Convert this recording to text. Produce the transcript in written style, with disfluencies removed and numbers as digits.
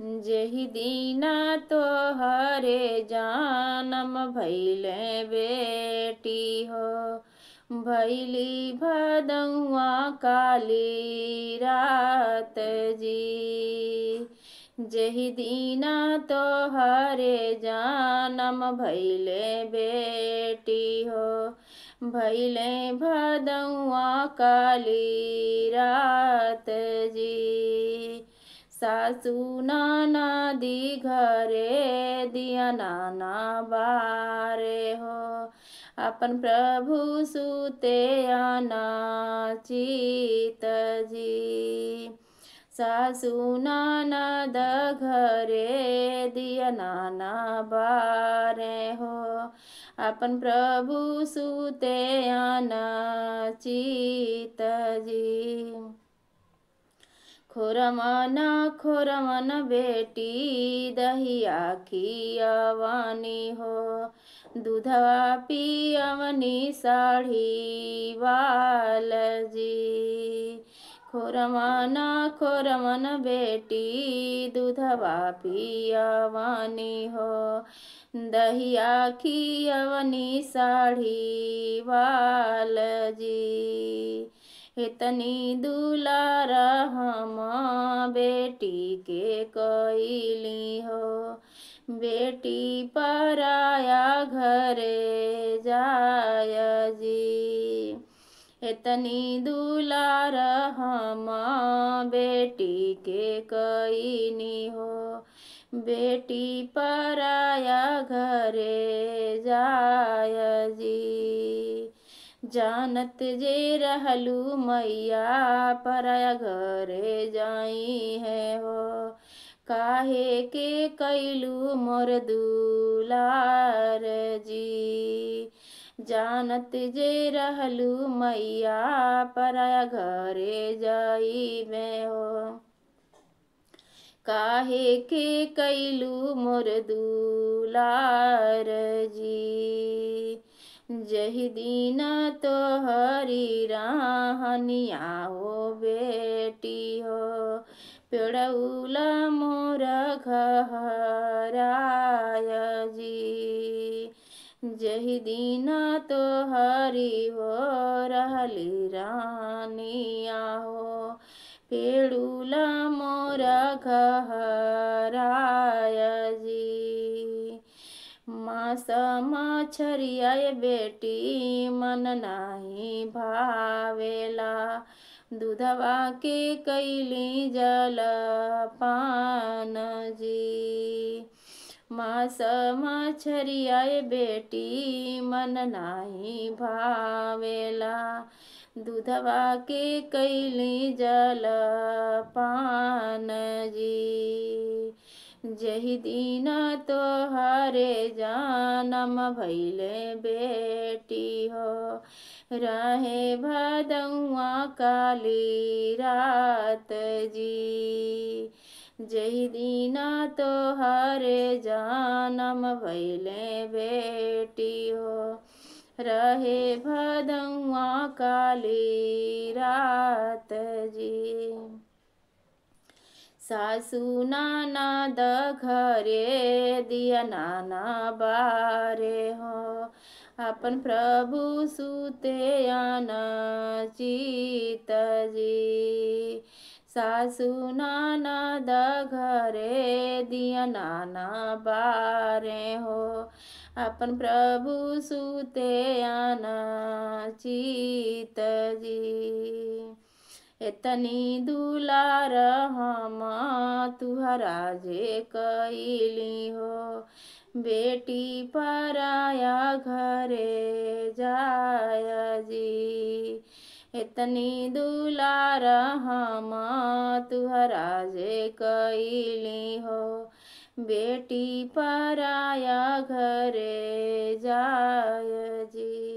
जेहि दीना तोहरे जानम भैले बेटी हो। भैली भदौआ काली रात जी। जेहि दीना तोहरे जानम भैले बेटी हो। भैले भदौआ काली रात जी। सासु ननदी घरे दिया नाना बारे हो। अपन प्रभु सुते आना चित जी। सासु ननद घरे दिया नाना बारे हो। अपन प्रभु सुते आना चित जी। खोरमन बेटी दहिया खियवनी हो। दूधवा पियवनी साढ़ी वाल जी। खोरमन बेटी दूधवा पियवनी हो। दहिया खियवनी साढ़ी वाल जी। इतनी दुलार हम बेटी के कैली हो। बेटी पराया घरे जाय जी। इतनी दुलार हम बेटी के कैनी हो। बेटी पराया घरे जाय जी। जानत जे रहलू मैया पराया घरे जाई है हो। काहे के कैलू मोर दुलार जी। जानत जे रहलू मैया पराया घरे जाई में हो। काहे के कैलू मोर दुलार जी। जहि दीन तोहरी राहनिया हो बेटी हो। पेड़उला मोर घहराय जी। जहि दीन तोहरी हो रहली रानिया हो। पेड़ुला मोर घहराय जी। मास मछरिया बेटी मन नाही भावेला। दूधवा के कैली जल पान जी। मास मछरिया बेटी मन नाही भावेला। दूधवा के कैली जल पान जी। जहि दीन तोहरे जानम भैले बेटी हो। रहे भदौआ काली रात जी। जहि दीन तोहरे जानम भैले बेटी हो। रहे भदौआ काली रात जी। सासु ननद घरे दिया नाना बारे हो। अपन प्रभु सुते आना चित जी। सासु ननद घरे दिया नाना बारे हो। अपन प्रभु सुते आना चित जी। इतनी दुलार हम तुहरा जे कैली हो। बेटी पराया घरे जाय जी। इतनी दुलार हम तुहरा जे कैली हो। बेटी पराया घरे जाय जी।